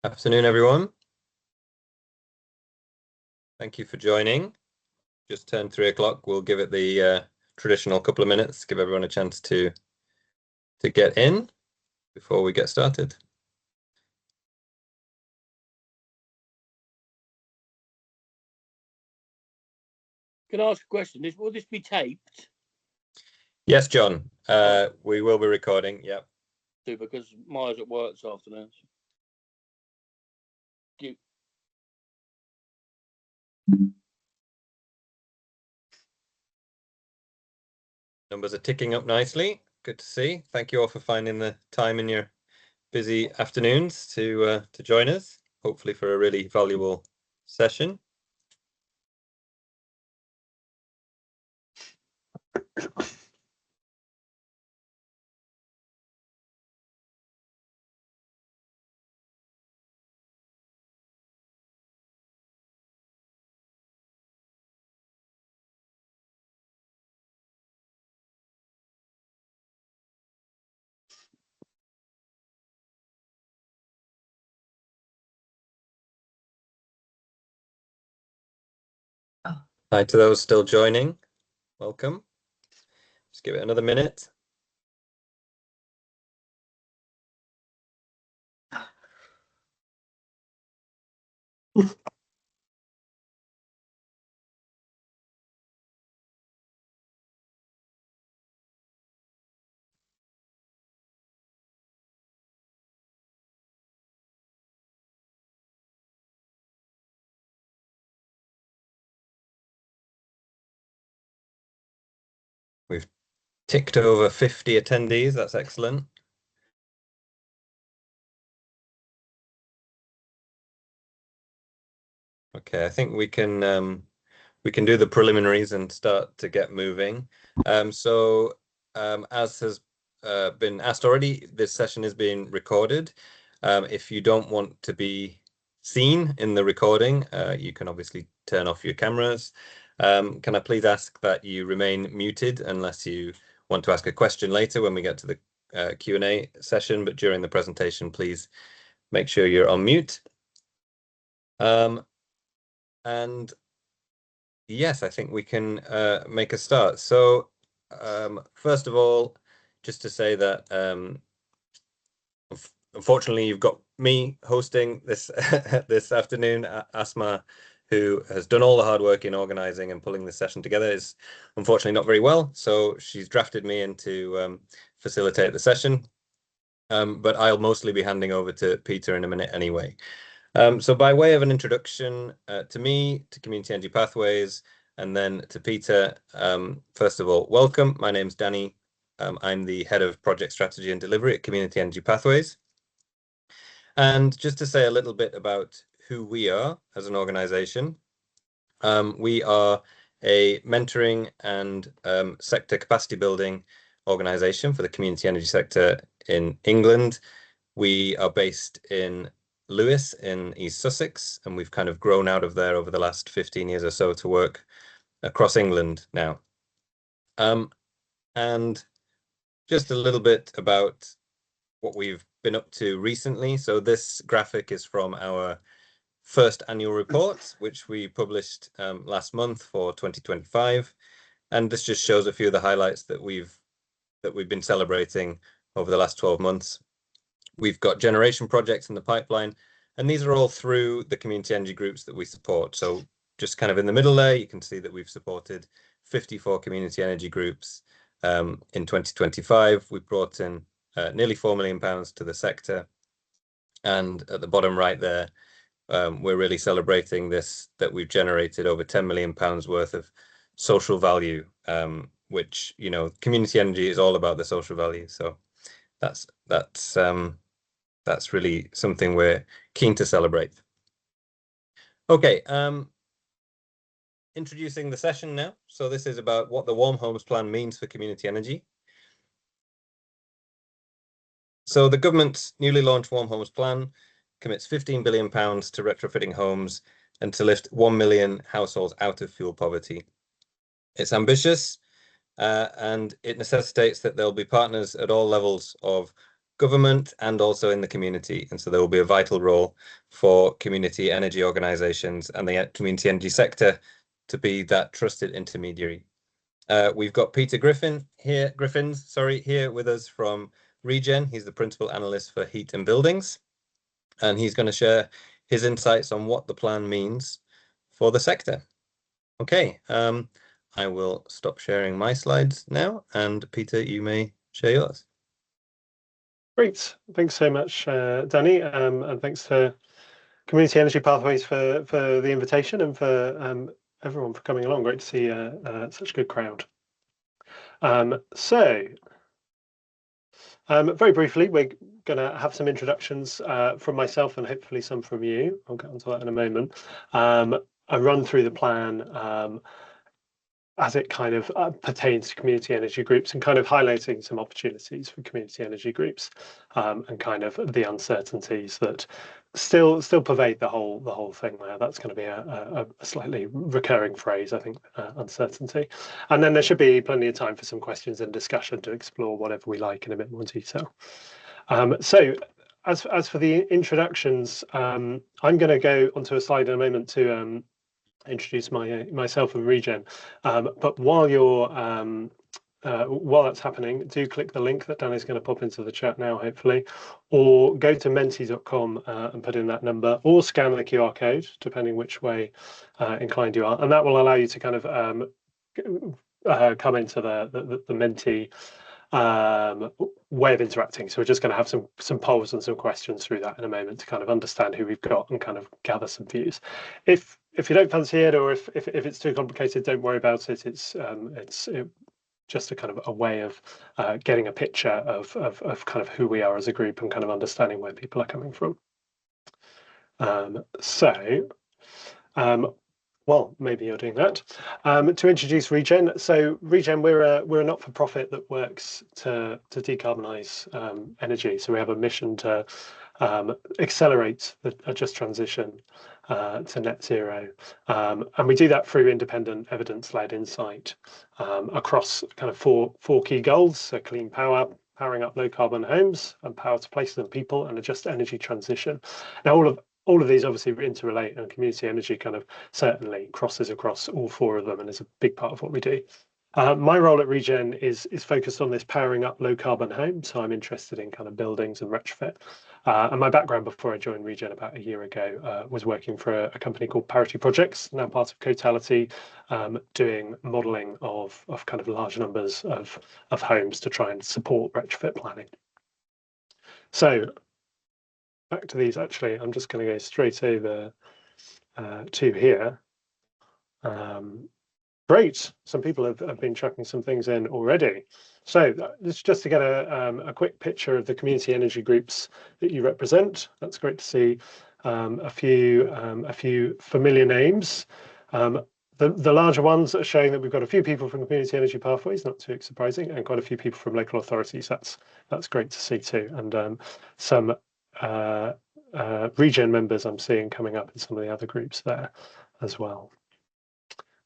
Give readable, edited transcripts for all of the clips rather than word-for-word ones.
Afternoon, everyone. Thank you for joining. Just turned 3 o'clock. We'll give it the traditional couple of minutes, give everyone a chance to get in before we get started. Can I ask a question? Will this be taped? Yes, John. We will be recording. Yep. Because Maya's at work this afternoon. Numbers are ticking up nicely. Good to see. Thank you all for finding the time in your busy afternoons to join us, hopefully for a really valuable session. Hi to those still joining. Welcome. Just give it another minute. We've ticked over 50 attendees. That's excellent. Okay, I think we can do the preliminaries and start to get moving. As has been asked already, this session is being recorded. If you don't want to be seen in the recording, you can obviously turn off your cameras. Can I please ask that you remain muted unless you want to ask a question later when we get to the Q&A session, but during the presentation, please make sure you're on mute. And yes, I think we can make a start. So first of all, just to say that unfortunately you've got me hosting this this afternoon. Asma, who has done all the hard work in organizing and pulling this session together, is unfortunately not very well. So she's drafted me in to facilitate the session. But I'll mostly be handing over to Peter in a minute anyway. So by way of an introduction to me, to Community Energy Pathways, and then to Peter, first of all, welcome. My name's Danny. I'm the head of project strategy and delivery at Community Energy Pathways. And just to say a little bit about who we are as an organization, we are a mentoring and sector capacity building organization for the community energy sector in England. We are based in Lewes in East Sussex, and we've kind of grown out of there over the last 15 years or so to work across England now. And just a little bit about what we've been up to recently. So this graphic is from our first annual report, which we published last month for 2025. And this just shows a few of the highlights that we've been celebrating over the last 12 months. We've got generation projects in the pipeline, and these are all through the community energy groups that we support. So just kind of in the middle there, you can see that we've supported 54 community energy groups in 2025. We brought in nearly £4 million to the sector. And at the bottom right there, we're really celebrating this, that we've generated over £10 million worth of social value, which, you know, community energy is all about the social value. So that's really something we're keen to celebrate. Okay, introducing the session now. So this is about what the Warm Homes Plan means for community energy. So the government's newly launched Warm Homes Plan commits £15 billion to retrofitting homes and to lift 1 million households out of fuel poverty. It's ambitious, and it necessitates that there'll be partners at all levels of government and also in the community. And so there will be a vital role for community energy organizations and the community energy sector to be that trusted intermediary. We've got Peter Griffin here, here with us from Regen. He's the principal analyst for heat and buildings, and he's going to share his insights on what the plan means for the sector. Okay, I will stop sharing my slides now, and Peter, you may share yours. Great, thanks so much, Danny, and thanks to Community Energy Pathways for the invitation and for everyone for coming along. Great to see such a good crowd. Very briefly, we're going to have some introductions from myself and hopefully some from you. I'll get onto that in a moment. I run through the plan as it kind of pertains to community energy groups and kind of highlighting some opportunities for community energy groups and kind of the uncertainties that still pervade the whole thing there. That's going to be a slightly recurring phrase, I think, uncertainty. And then there should be plenty of time for some questions and discussion to explore whatever we like in a bit more detail. So as for the introductions, I'm going to go onto a slide in a moment to introduce myself and Regen. But while that's happening, do click the link that Danny's going to pop into the chat now, hopefully, or go to menti.com and put in that number, or scan the QR code, depending which way inclined you are, and that will allow you to kind of come into the Menti way of interacting. So we're just going to have some polls and some questions through that in a moment to kind of understand who we've got and kind of gather some views. If you don't fancy it, or if it's too complicated, don't worry about it. It's just a kind of a way of getting a picture of kind of who we are as a group and kind of understanding where people are coming from. Well, maybe you're doing that. To introduce Regen, so Regen, we're a not-for-profit that works to decarbonise energy. So we have a mission to accelerate a just transition to net zero, and we do that through independent, evidence-led insight across kind of four key goals: so clean power, powering up low-carbon homes, and power to places and people, and a just energy transition. Now, all of these obviously interrelate, and community energy kind of certainly crosses across all four of them and is a big part of what we do. My role at Regen is focused on this powering up low carbon home. So I'm interested in kind of buildings and retrofit. And my background before I joined Regen about a year ago was working for a company called Parity Projects, now part of Cotality, doing modelling of kind of large numbers of homes to try and support retrofit planning. So back to these, actually, I'm just going to go straight over to here. Great, some people have been chucking some things in already. So this is just to get a quick picture of the community energy groups that you represent. That's great to see a few familiar names. The larger ones are showing that we've got a few people from Community Energy Pathways, not too surprising, and quite a few people from local authorities. That's great to see too, and some Regen members I'm seeing coming up in some of the other groups there as well.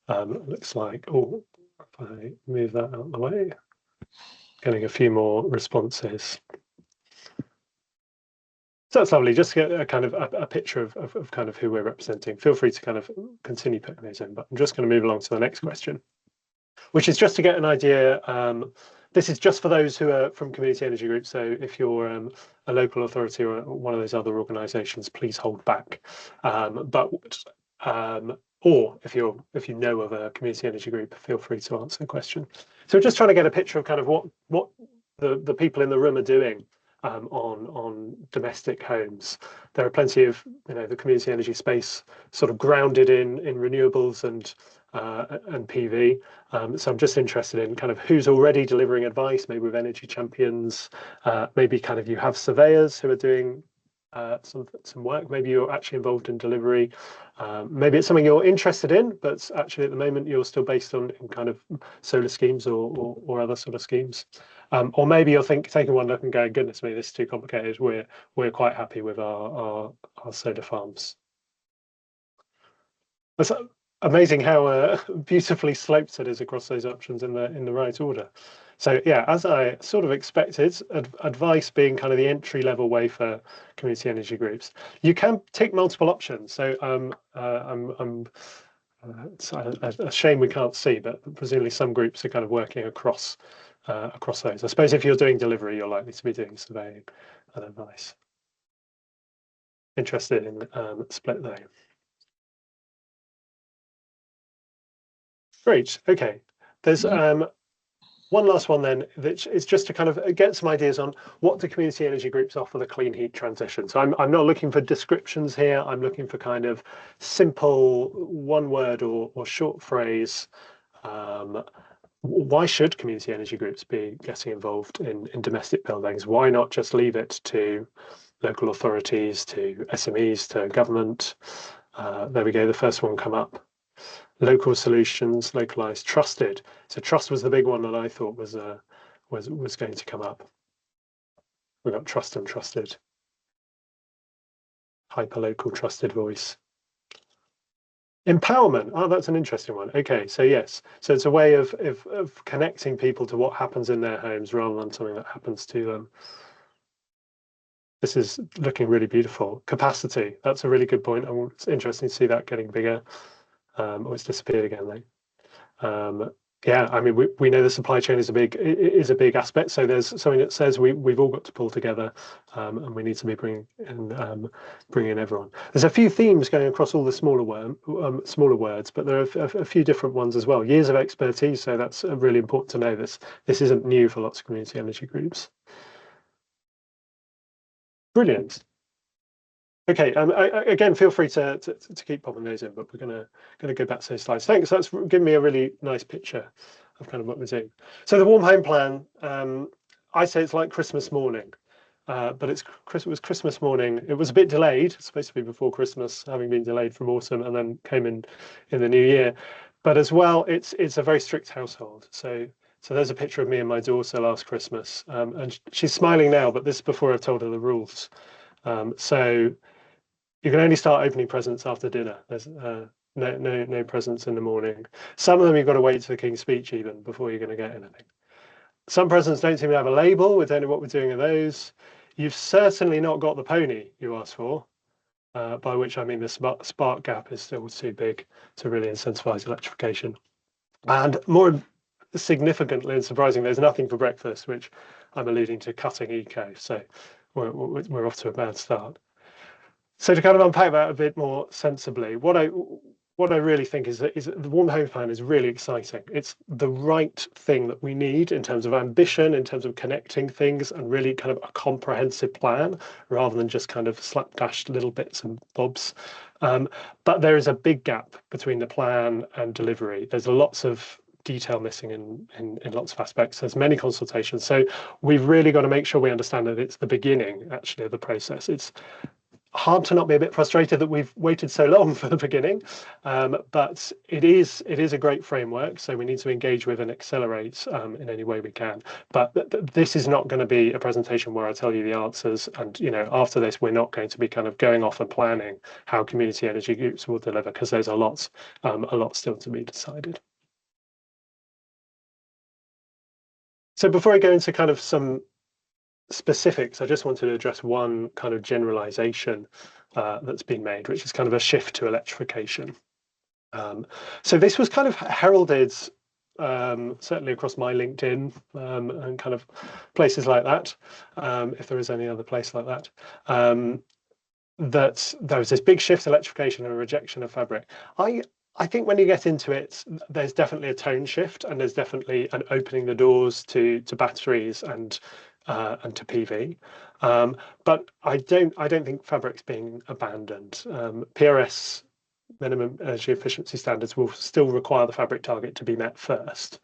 Looks like, oh, if I move that out of the way, getting a few more responses. So that's lovely, just to get a kind of a picture of kind of who we're representing. Feel free to kind of continue putting those in, but I'm just going to move along to the next question, which is just to get an idea. This is just for those who are from community energy groups. So if you're a local authority or one of those other organisations, please hold back. Or if you know of a community energy group, feel free to answer the question. So we're just trying to get a picture of kind of what the people in the room are doing on domestic homes. There are plenty of the community energy space sort of grounded in renewables and PV. So I'm just interested in kind of who's already delivering advice, maybe with energy champions, maybe kind of you have surveyors who are doing some work, maybe you're actually involved in delivery, maybe it's something you're interested in, but actually at the moment you're still based on in kind of solar schemes or other sort of schemes. Or maybe you're taking one look and going, goodness me, this is too complicated. We're quite happy with our solar farms. amazing how beautifully sloped it is across those options in the right order. So yeah, as I sort of expected, advice being kind of the entry level way for community energy groups. You can tick multiple options. So it's a shame we can't see, but presumably some groups are kind of working across those. I suppose if you're doing delivery, you're likely to be doing surveying and advice. Interested in split though. Great. Okay. There's one last one then, that is just to kind of get some ideas on what do community energy groups offer the clean heat transition. So I'm not looking for descriptions here. I'm looking for kind of simple one word or short phrase. Why should community energy groups be getting involved in domestic buildings? Why not just leave it to local authorities, to SMEs, to government? There we go. The first one come up. Local solutions, localized, trusted. So trust was the big one that I thought was going to come up. We got trust and trusted. Hyperlocal, trusted voice. Empowerment. Oh, that's an interesting one. Okay, so yes, so it's a way of connecting people to what happens in their homes rather than something that happens to them. This is looking really beautiful. Capacity. That's a really good point. It's interesting to see that getting bigger. Oh, it's disappeared again though. Yeah, I mean, we know the supply chain is a big aspect. So there's something that says we've all got to pull together, and we need to be bringing in everyone. There's a few themes going across all the smaller words, but there are a few different ones as well. Years of expertise. So that's really important to know. This isn't new for lots of community energy groups. Brilliant. Okay, again, feel free to keep popping those in, but we're gonna go back to those slides. Thanks. That's given me a really nice picture of kind of what we're doing. So the warm home plan, I say it's like Christmas morning, but it was Christmas morning. It was a bit delayed. It's supposed to be before Christmas, having been delayed from autumn, and then came in the new year. But as well, it's a very strict household. So there's a picture of me and my daughter last Christmas, and she's smiling now, but this is before I've told her the rules. So you can only start opening presents after dinner. There's no presents in the morning. Some of them you've got to wait to the King's Speech even before you're going to get anything. Some presents don't seem to have a label. We don't know what we're doing with those. You've certainly not got the pony you asked for, by which I mean the spark gap is still too big to really incentivize electrification. And more significantly and surprising, there's nothing for breakfast, which I'm alluding to cutting eco. So we're off to a bad start. So to kind of unpack that a bit more sensibly, what I really think is that the warm home plan is really exciting. It's the right thing that we need in terms of ambition, in terms of connecting things, and really kind of a comprehensive plan rather than just kind of slapdash little bits and bobs. But there is a big gap between the plan and delivery. There's lots of detail missing in lots of aspects. There's many consultations. So we've really got to make sure we understand that it's the beginning actually of the process. It's hard to not be a bit frustrated that we've waited so long for the beginning, but it is a great framework, so we need to engage with and accelerate in any way we can. But this is not going to be a presentation where I tell you the answers, and after this we're not going to be kind of going off and planning how community energy groups will deliver, because there's a lot still to be decided. So before I go into kind of some specifics, I just wanted to address one kind of generalization that's been made, which is kind of a shift to electrification. So this was kind of heralded, certainly across my LinkedIn and kind of places like that, if there is any other place like that, that there was this big shift to electrification and a rejection of fabric. I think when you get into it, there's definitely a tone shift, and there's definitely an opening the doors to batteries and to PV, but I don't think fabric's being abandoned. PRS, minimum energy efficiency standards, will still require the fabric target to be met first.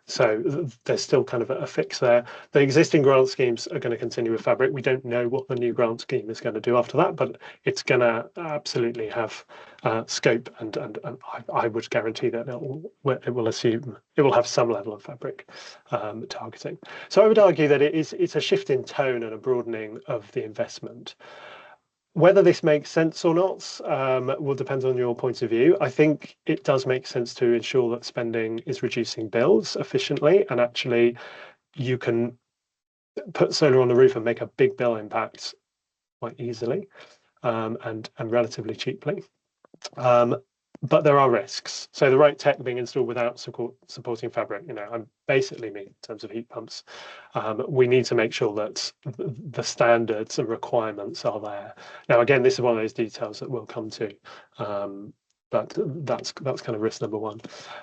So there's still kind of a fix there. The existing grant schemes are going to continue with fabric. We don't know what the new grant scheme is going to do after that, but it's going to absolutely have scope, and I would guarantee that it will assume it will have some level of fabric targeting. So I would argue that it's a shift in tone and a broadening of the investment. Whether this makes sense or not will depend on your point of view. I think it does make sense to ensure that spending is reducing bills efficiently, and actually you can put solar on the roof and make a big bill impact quite easily and relatively cheaply. But there are risks. So the right tech being installed without supporting fabric, I basically mean in terms of heat pumps, we need to make sure that the standards and requirements are there. Now, again, this is one of those details that we'll come to, but that's kind of risk number one.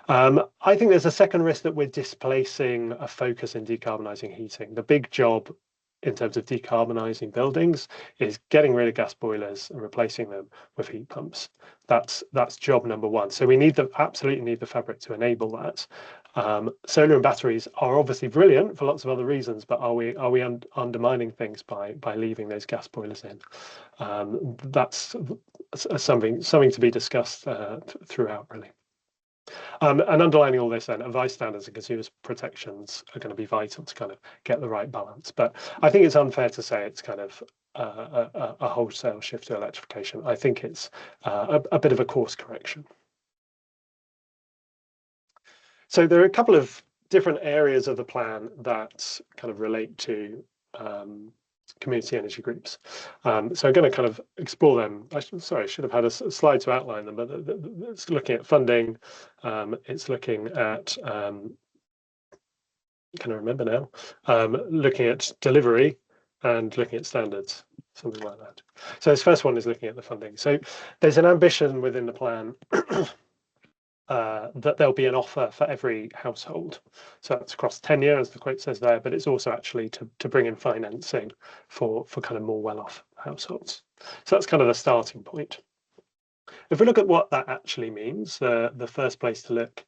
I think there's a second risk that we're displacing a focus in decarbonising heating. The big job in terms of decarbonising buildings is getting rid of gas boilers and replacing them with heat pumps. That's job number one. So we absolutely need the fabric to enable that. Solar and batteries are obviously brilliant for lots of other reasons, but are we undermining things by leaving those gas boilers in? That's something to be discussed throughout, really. And underlining all this, then, advice standards and consumers protections are going to be vital to kind of get the right balance. But I think it's unfair to say it's kind of a wholesale shift to electrification. I think it's a bit of a course correction. So there are a couple of different areas of the plan that kind of relate to community energy groups. So I'm going to kind of explore them. I should have had a slide to outline them, but it's looking at funding. It's looking at, can I remember now? Looking at delivery and looking at standards, something like that. So this first one is looking at the funding. So there's an ambition within the plan that there'll be an offer for every household. So that's across 10 years, the quote says there, but it's also actually to bring in financing for kind of more well-off households. So that's kind of the starting point. If we look at what that actually means, the first place to look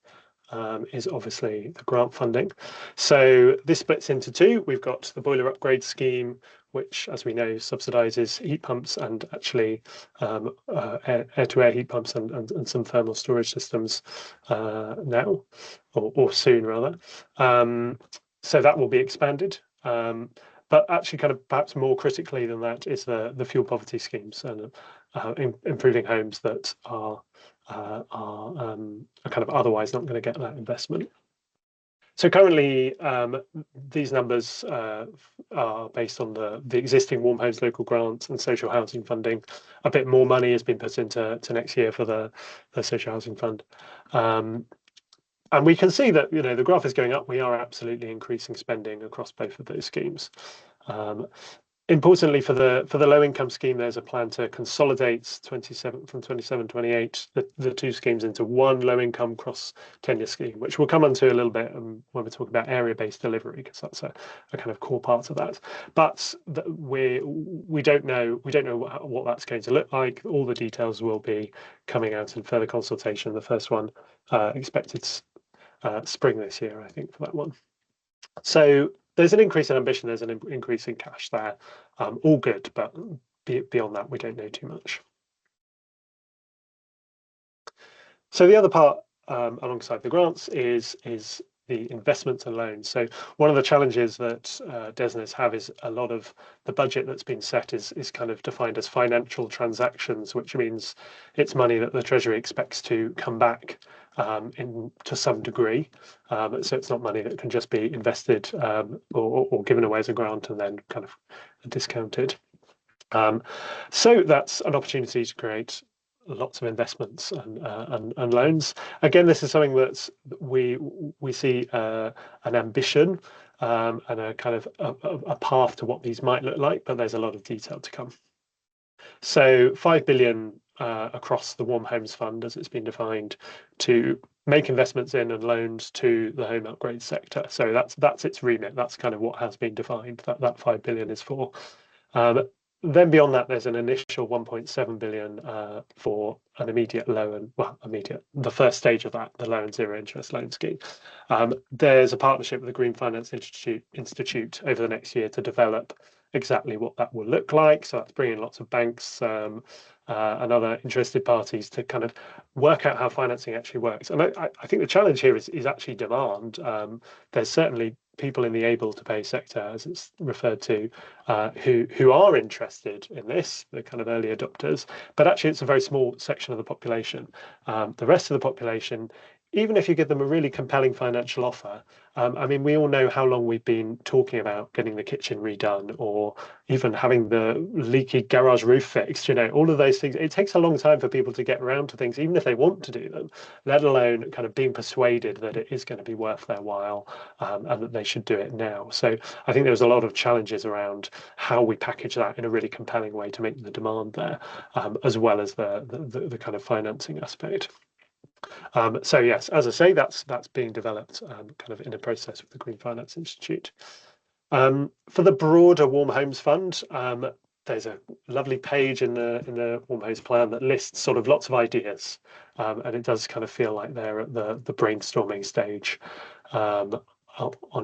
is obviously the grant funding. So this splits into two. We've got the boiler upgrade scheme, which, as we know, subsidises heat pumps and actually air-to-air heat pumps and some thermal storage systems now, or soon rather. So that will be expanded. But actually, kind of perhaps more critically than that is the fuel poverty schemes and improving homes that are kind of otherwise not going to get that investment. So currently, these numbers are based on the existing Warm Homes Local Grant and social housing funding. A bit more money has been put into next year for the social housing fund. And we can see that the graph is going up. We are absolutely increasing spending across both of those schemes. Importantly, for the low income scheme, there's a plan to consolidate from 27-28 the two schemes into one low income cross tenure scheme, which we'll come onto a little bit when we talk about area based delivery, because that's a kind of core part of that. But we don't know what that's going to look like. All the details will be coming out in further consultation. The first one expected spring this year, I think, for that one. So there's an increase in ambition, there's an increase in cash there. All good, but beyond that, we don't know too much. So the other part alongside the grants is the investments and loans. So one of the challenges that DESNZ have is a lot of the budget that's been set is kind of defined as financial transactions, which means it's money that the Treasury expects to come back to some degree. So it's not money that can just be invested or given away as a grant and then kind of discounted. So that's an opportunity to create lots of investments and loans. Again, this is something that we see an ambition and a kind of a path to what these might look like, but there's a lot of detail to come. So 5 billion across the Warm Homes Fund, as it's been defined, to make investments in and loans to the home upgrade sector. So that's its remit. That's kind of what has been defined. That 5 billion is for. Then beyond that, there's an initial 1.7 billion for an immediate loan. Well, the first stage of that, the low and zero interest loan scheme. There's a partnership with the Green Finance Institute over the next year to develop exactly what that will look like. So that's bringing lots of banks and other interested parties to kind of work out how financing actually works. And I think the challenge here is actually demand. There's certainly people in the able to pay sector, as it's referred to, who are interested in this, the kind of early adopters, but actually it's a very small section of the population. The rest of the population, even if you give them a really compelling financial offer, I mean, we all know how long we've been talking about getting the kitchen redone, or even having the leaky garage roof fixed, you know, all of those things. It takes a long time for people to get around to things, even if they want to do them, let alone kind of being persuaded that it is going to be worth their while, and that they should do it now. So I think there's a lot of challenges around how we package that in a really compelling way to make the demand there, as well as the kind of financing aspect. So yes, as I say, that's being developed kind of in a process with the Green Finance Institute. For the broader Warm Homes Fund, there's a lovely page in the Warm Homes Plan that lists sort of lots of ideas, and it does kind of feel like they're at the brainstorming stage on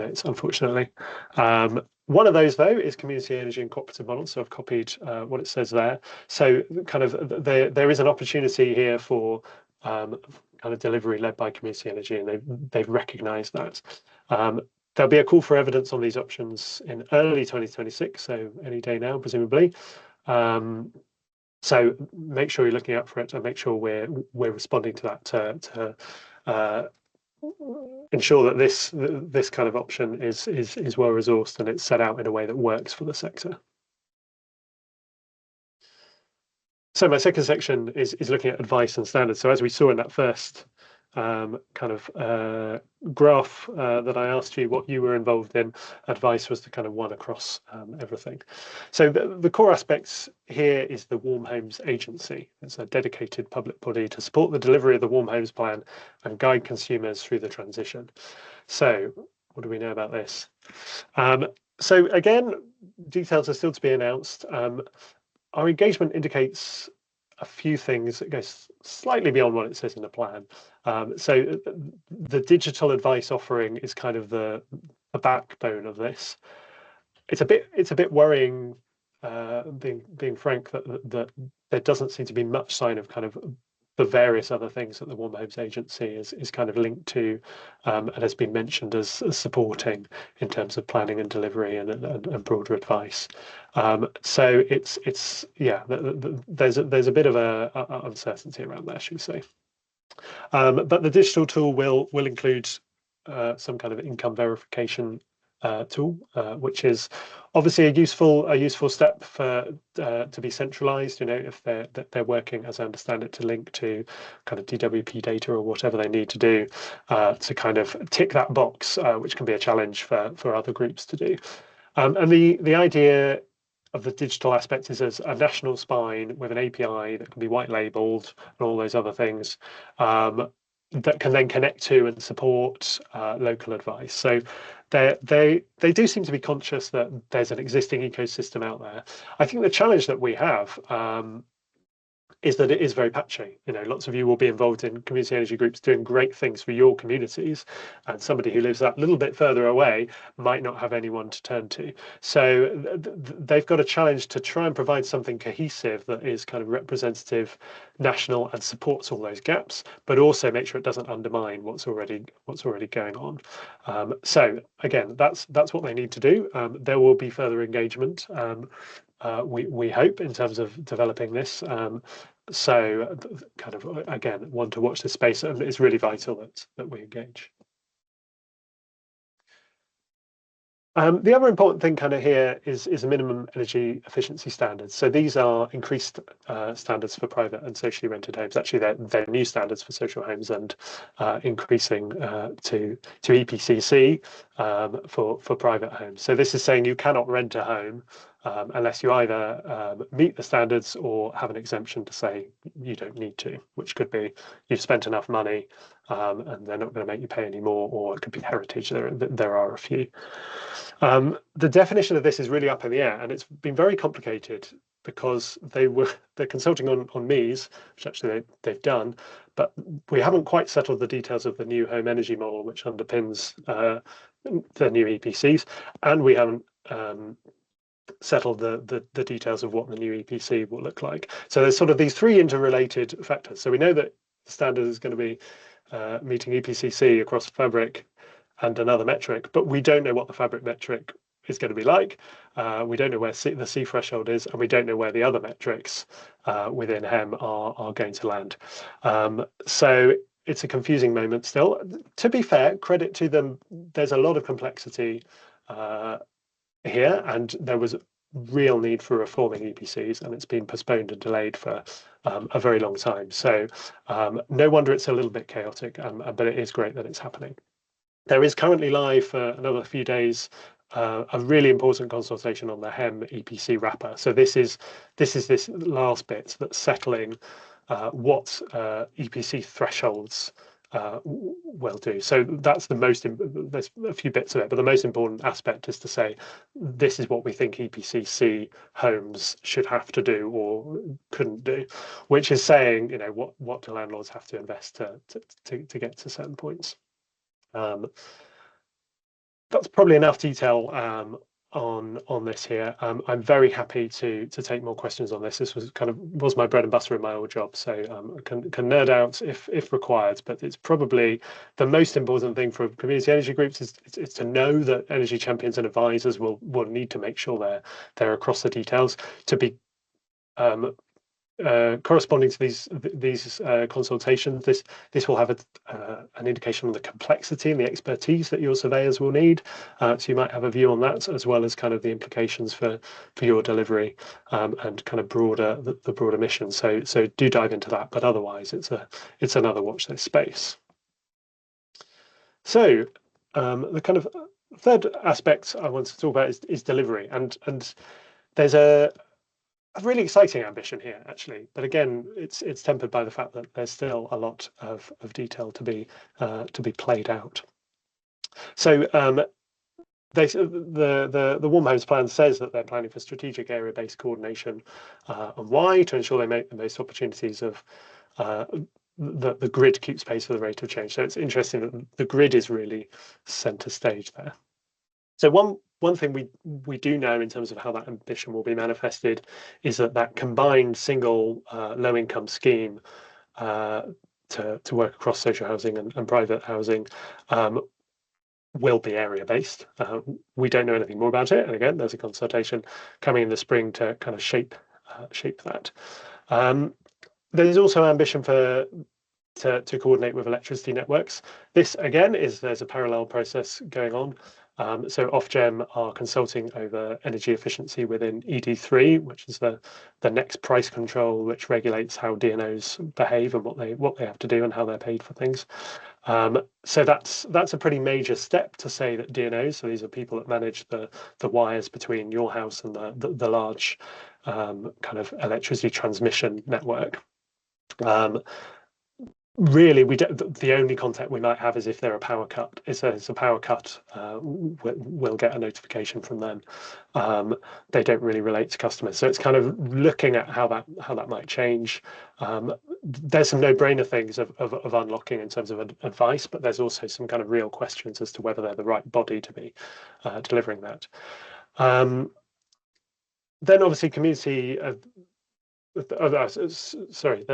it, unfortunately. One of those, though, is community energy and cooperative models. So I've copied what it says there. So kind of there is an opportunity here for kind of delivery led by community energy, and they've recognised that. There'll be a call for evidence on these options in early 2026, so any day now, presumably. So make sure you're looking out for it, and make sure we're responding to that to ensure that this kind of option is well resourced and it's set out in a way that works for the sector. So my second section is looking at advice and standards. So as we saw in that first kind of graph that I asked you what you were involved in, advice was the kind of one across everything. So the core aspects here is the Warm Homes Agency. It's a dedicated public body to support the delivery of the Warm Homes Plan and guide consumers through the transition. So what do we know about this? So again, details are still to be announced. Our engagement indicates a few things that goes slightly beyond what it says in the plan. So the digital advice offering is kind of the backbone of this. It's a bit worrying, being frank, that there doesn't seem to be much sign of kind of the various other things that the Warm Homes Agency is kind of linked to, and has been mentioned as supporting in terms of planning and delivery and broader advice. So it's yeah, there's a bit of a uncertainty around there, should we say? But the digital tool will include some kind of income verification tool, which is obviously a useful step for to be centralized, you know, if they're working, as I understand it, to link to kind of DWP data or whatever they need to do to kind of tick that box, which can be a challenge for other groups to do. And the idea of the digital aspect is as a national spine with an API that can be white labeled and all those other things, that can then connect to and support local advice. So they do seem to be conscious that there's an existing ecosystem out there. I think the challenge that we have is that it is very patchy. You know, lots of you will be involved in community energy groups doing great things for your communities, and somebody who lives that little bit further away might not have anyone to turn to. So they've got a challenge to try and provide something cohesive that is kind of representative, national, and supports all those gaps, but also make sure it doesn't undermine what's already going on. So again, that's what they need to do. There will be further engagement. We hope, in terms of developing this. So kind of, again, one to watch this space, and it's really vital that we engage. The other important thing kind of here is a minimum energy efficiency standards. So these are increased standards for private and socially rented homes. Actually, they're new standards for social homes, and increasing to EPCC for private homes. So this is saying you cannot rent a home unless you either meet the standards or have an exemption to say you don't need to, which could be you've spent enough money and they're not going to make you pay any more, or it could be heritage. There are a few. The definition of this is really up in the air, and it's been very complicated because they're consulting on MEES, which actually they've done, but we haven't quite settled the details of the new home energy model, which underpins the new EPCs, and we haven't settled the details of what the new EPC will look like. So there's sort of these three interrelated factors. So we know that the standard is going to be meeting EPCC across fabric, and another metric, but we don't know what the fabric metric is going to be like. We don't know where the C threshold is, and we don't know where the other metrics within HEM are going to land. So it's a confusing moment still. To be fair, credit to them, there's a lot of complexity here, and there was real need for reforming EPCs, and it's been postponed and delayed for a very long time. So no wonder it's a little bit chaotic, but it is great that it's happening. There is currently live for another few days a really important consultation on the HEM EPC wrapper. So this is this last bit that's settling what EPC thresholds will do. So that's the most, there's a few bits of it, but the most important aspect is to say, this is what we think EPCC homes should have to do or couldn't do, which is saying, you know, what do landlords have to invest to get to certain points. That's probably enough detail on this here. I'm very happy to take more questions on this. This was my bread and butter in my old job, so can nerd out if required. But it's probably the most important thing for community energy groups is to know that energy champions and advisors will need to make sure they're across the details to be corresponding to these consultations. This will have an indication on the complexity and the expertise that your surveyors will need. So you might have a view on that, as well as kind of the implications for your delivery and kind of the broader mission. So do dive into that. But otherwise, it's another watch this space. So the kind of third aspect I want to talk about is delivery, and there's a really exciting ambition here, actually, but again, it's tempered by the fact that there's still a lot of detail to be played out. So the Warm Homes plan says that they're planning for strategic area-based coordination on why to ensure they make the most opportunities of the grid keeps pace with the rate of change. So it's interesting that the grid is really centre stage there. So one thing we do know in terms of how that ambition will be manifested is that combined single low-income scheme to work across social housing and private housing will be area-based. We don't know anything more about it, and again, there's a consultation coming in the spring to kind of shape that. There's also ambition to coordinate with electricity networks. This again there's a parallel process going on. So Ofgem are consulting over energy efficiency within ED3, which is the next price control, which regulates how DNOs behave and what they have to do and how they're paid for things. So that's a pretty major step to say that DNOs, so these are people that manage the wires between your house and the large kind of electricity transmission network. Really, the only contact we might have is if there's a power cut. If there's a power cut, we'll get a notification from them. They don't really relate to customers, so it's kind of looking at how that might change. There's some no-brainer things of unlocking in terms of advice, but there's also some kind of real questions as to whether they're the right body to be delivering that. Then obviously community. Sorry,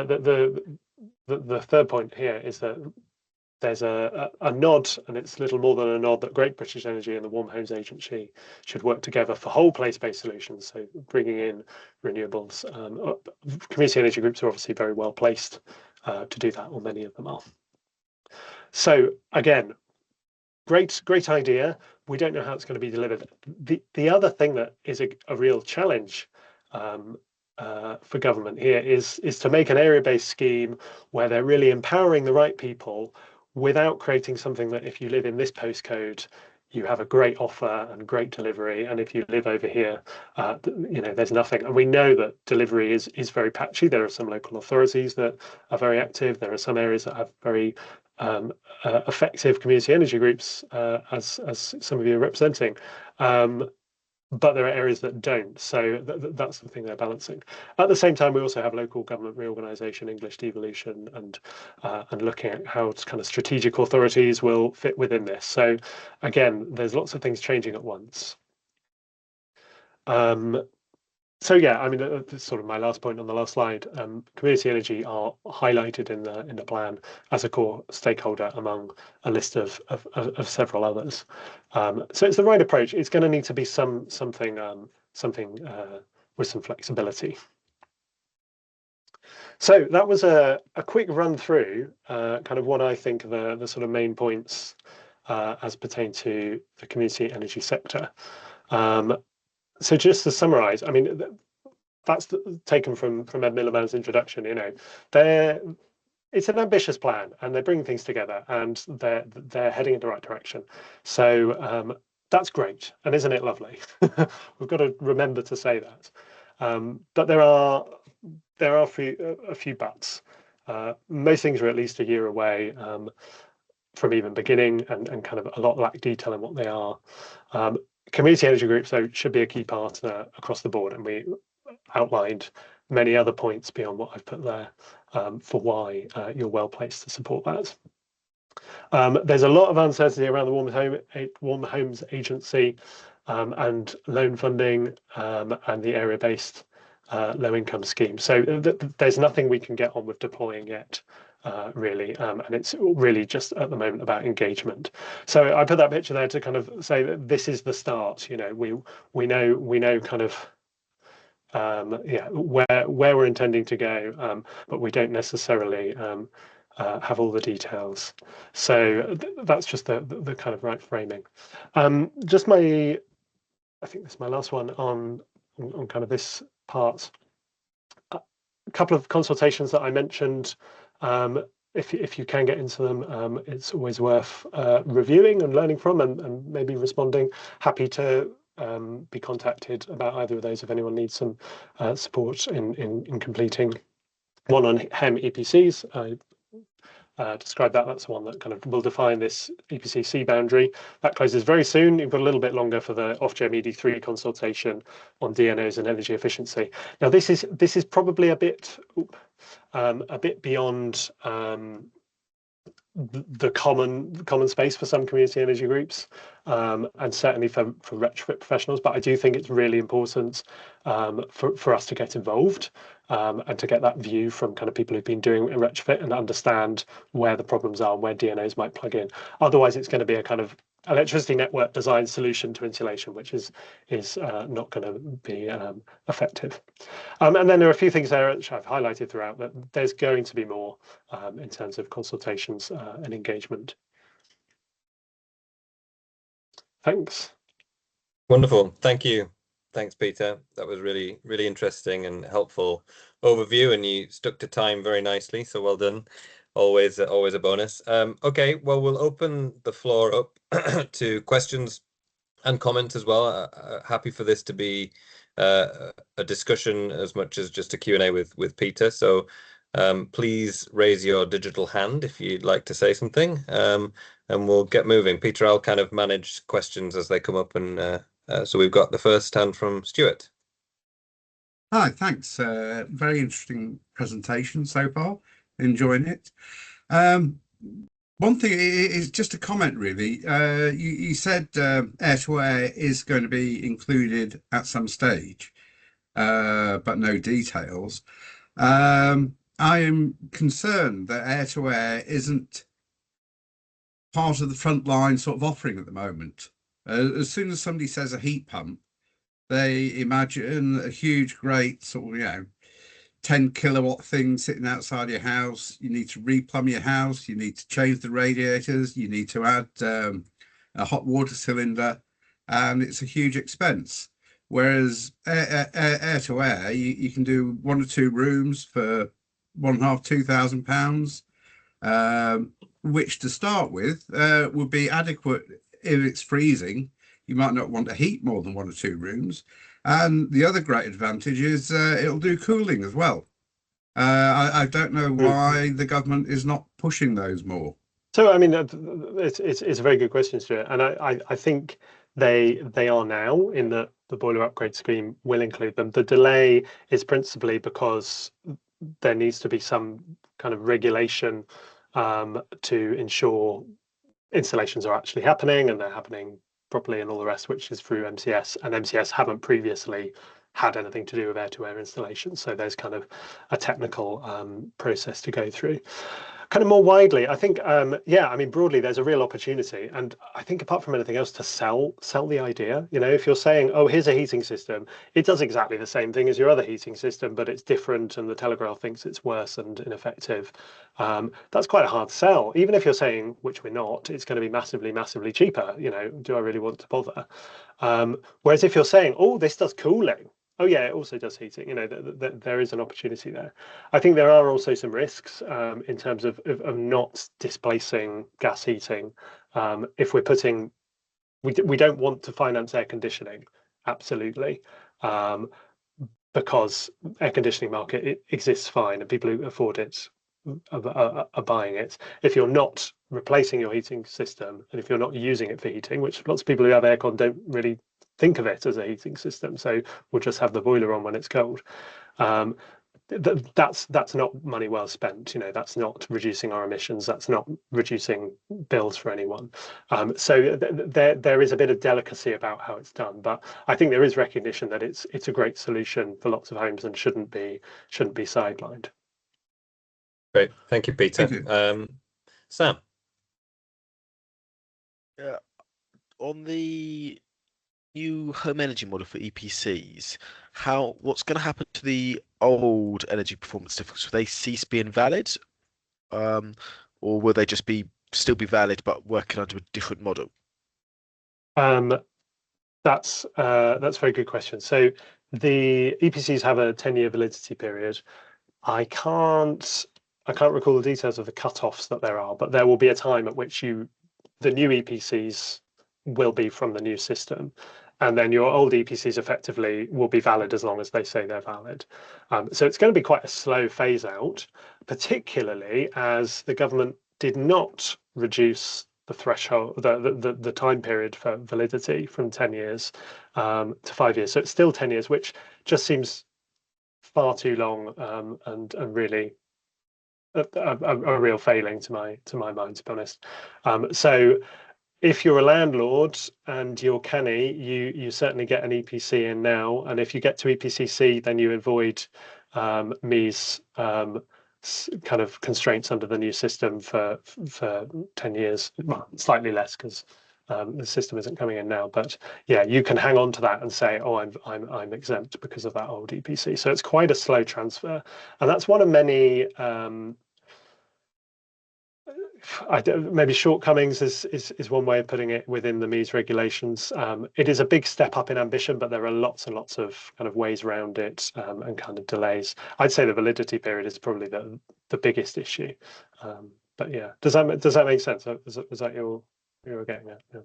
the third point here is that there's a nod, and it's little more than a nod, that Great British Energy and the Warm Homes Agency should work together for whole place-based solutions, so bringing in renewables. Community energy groups are obviously very well placed to do that, or many of them are. So again, great idea. We don't know how it's going to be delivered. The other thing that is a real challenge for government here is to make an area-based scheme where they're really empowering the right people without creating something that if you live in this postcode, you have a great offer and great delivery, and if you live over here, there's nothing. And we know that delivery is very patchy. There are some local authorities that are very active. There are some areas that have very effective community energy groups, as some of you are representing. But there are areas that don't, so that's the thing they're balancing. At the same time, we also have local government reorganisation, English devolution, and looking at how kind of strategic authorities will fit within this. So again, there's lots of things changing at once. So yeah, I mean, that's sort of my last point on the last slide. Community energy are highlighted in the plan as a core stakeholder among a list of several others. So it's the right approach. It's going to need to be something with some flexibility. So that was a quick run through, kind of what I think are the sort of main points as pertain to the community energy sector. So just to summarize, I mean, that's taken from Ed Miliband's introduction. You know, it's an ambitious plan, and they're bringing things together, and they're heading in the right direction. So that's great, and isn't it lovely? We've got to remember to say that. But there are a few buts. Most things are at least a year away from even beginning, and kind of a lot lack detail in what they are. Community energy groups, though, should be a key partner across the board, and we outlined many other points beyond what I've put there for why you're well placed to support that. There's a lot of uncertainty around the Warm Homes Agency and loan funding and the area-based low income scheme. So there's nothing we can get on with deploying yet, really, and it's really just at the moment about engagement. So I put that picture there to kind of say that this is the start. You know, we know kind of yeah, where we're intending to go, but we don't necessarily have all the details. So that's just the kind of right framing. Just I think this is my last one on kind of this part. A couple of consultations that I mentioned. If you can get into them, it's always worth reviewing and learning from, and maybe responding. Happy to be contacted about either of those if anyone needs some support in completing. One on HEM EPCs. Describe that. That's the one that kind of will define this EPC boundary. That closes very soon. You've got a little bit longer for the Ofgem ED3 consultation on DNOs and energy efficiency. Now, this is probably a bit beyond the common space for some community energy groups, and certainly for retrofit professionals. But I do think it's really important for us to get involved and to get that view from kind of people who've been doing a retrofit and understand where the problems are and where DNOs might plug in. Otherwise, it's going to be a kind of electricity network design solution to insulation, which is not going to be effective. And then there are a few things there which I've highlighted throughout, that there's going to be more in terms of consultations and engagement. Thanks. Wonderful. Thank you. Thanks, Peter. That was really, really interesting and helpful overview, and you stuck to time very nicely. So well done. Always a bonus. Okay, well, we'll open the floor up to questions and comments as well. Happy for this to be a discussion as much as just a Q&A with Peter. So please raise your digital hand if you'd like to say something, and we'll get moving. Peter, I'll kind of manage questions as they come up, and so we've got the first hand from Stuart. Hi, thanks. Very interesting presentation so far. Enjoying it. One thing is just a comment, really. You said air-to-air is going to be included at some stage, but no details. I am concerned that air-to-air isn't part of the frontline sort of offering at the moment. As soon as somebody says a heat pump, they imagine a huge, great sort of, 10 kilowatt thing sitting outside your house. You need to replumb your house. You need to change the radiators. You need to add a hot water cylinder, and it's a huge expense. Whereas air to air, you can do 1 or 2 rooms for £1,500-2,000, which to start with would be adequate if it's freezing. You might not want to heat more than 1 or 2 rooms. And the other great advantage is it'll do cooling as well. I don't know why the government is not pushing those more. So, I mean, it's a very good question, Stuart. And I think they are now in the boiler upgrade scheme will include them. The delay is principally because there needs to be some kind of regulation to ensure installations are actually happening and they're happening properly and all the rest, which is through MCS, and MCS haven't previously had anything to do with air-to-air installation. So there's kind of a technical process to go through. Kind of more widely, I think, yeah, I mean, broadly, there's a real opportunity. And I think apart from anything else, to sell the idea. You know, if you're saying, oh, here's a heating system, it does exactly the same thing as your other heating system, but it's different and the Telegraph thinks it's worse and ineffective. That's quite a hard sell. Even if you're saying, which we're not, it's going to be massively, massively cheaper. You know, do I really want to bother? Whereas if you're saying, oh, this does cooling, oh yeah, it also does heating. You know, there is an opportunity there. I think there are also some risks in terms of not displacing gas heating. If we're putting, we don't want to finance air conditioning, absolutely, because air conditioning market, it exists fine, and people who afford it are buying it. If you're not replacing your heating system, and if you're not using it for heating, which lots of people who have aircon don't really think of it as a heating system, so we'll just have the boiler on when it's cold. That's not money well spent. You know, that's not reducing our emissions. That's not reducing bills for anyone. So there is a bit of delicacy about how it's done, but I think there is recognition that it's a great solution for lots of homes and shouldn't be sidelined. Great, thank you, Peter. Thank you. Sam. Yeah, on the new home energy model for EPCs, what's going to happen to the old energy performance certificates? Will they cease being valid, or will they just still be valid but working under a different model? That's a very good question. So the EPCs have a 10-year validity period. I can't recall the details of the cut-offs that there are, but there will be a time at which the new EPCs will be from the new system, and then your old EPCs effectively will be valid as long as they say they're valid. So it's going to be quite a slow phase out, particularly as the government did not reduce the threshold, the time period for validity from 10 years to 5 years. So it's still 10 years, which just seems far too long and really a real failing to my mind, to be honest. So if you're a landlord and you're canny, you certainly get an EPC in now, and if you get to EPCC, then you avoid ME's kind of constraints under the new system for 10 years. Well, slightly less because the system isn't coming in now, but yeah, you can hang on to that and say, oh, I'm exempt because of that old EPC. So it's quite a slow transfer, and that's one of many. Maybe shortcomings is one way of putting it within the ME's regulations. It is a big step up in ambition, but there are lots and lots of kind of ways around it and kind of delays. I'd say the validity period is probably the biggest issue. But yeah, does that make sense? Was that you were getting at? Yeah.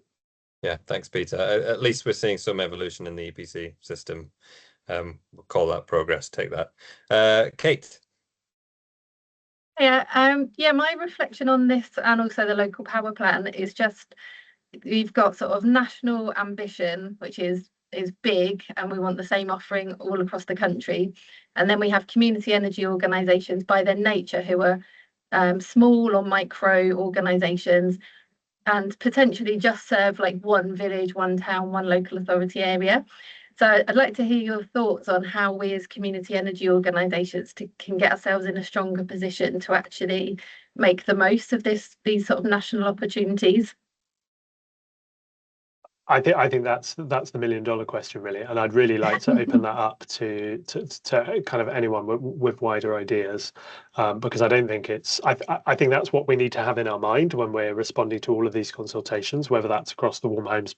Yeah, thanks, Peter. At least we're seeing some evolution in the EPC system. We'll call that progress. Take that. Kate. Yeah, my reflection on this and also the local power plan is just we've got sort of national ambition, which is big, and we want the same offering all across the country. And then we have community energy organisations by their nature who are small or micro organisations and potentially just serve like one village, one town, one local authority area. So I'd like to hear your thoughts on how we as community energy organisations can get ourselves in a stronger position to actually make the most of these sort of national opportunities. I think that's the $1 million question, really, and I'd really like to open that up to kind of anyone with wider ideas, because I don't think I think that's what we need to have in our mind when we're responding to all of these consultations, whether that's across the Warm Homes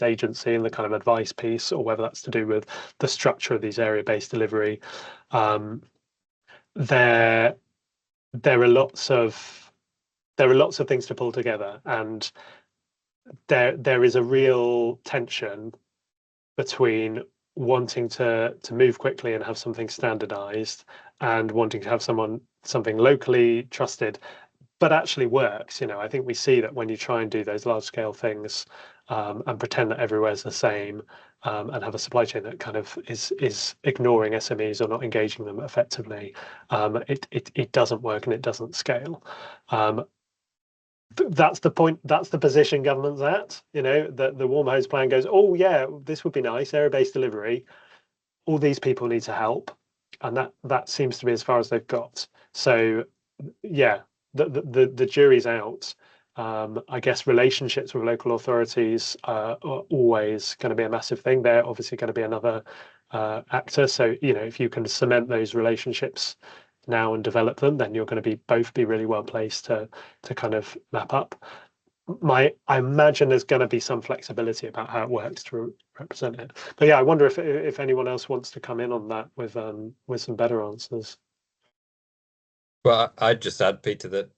Agency and the kind of advice piece, or whether that's to do with the structure of these area-based delivery. There are lots of things to pull together, and there is a real tension between wanting to move quickly and have something standardized and wanting to have something locally trusted but actually works. You know, I think we see that when you try and do those large scale things and pretend that everywhere's the same and have a supply chain that kind of is ignoring SMEs or not engaging them effectively, it doesn't work and it doesn't scale. that's the point. That's the position government's at. You know, the warm hose plan goes, oh yeah, this would be nice, area-based delivery. All these people need to help, and that seems to be as far as they've got. So yeah, the jury's out. I guess relationships with local authorities are always going to be a massive thing. They're obviously going to be another actor. So, you know, if you can cement those relationships now and develop them, then you're going to both be really well placed to kind of map up. I imagine there's going to be some flexibility about how it works to represent it. But yeah, I wonder if anyone else wants to come in on that with some better answers. Well, I'd just add, Peter, that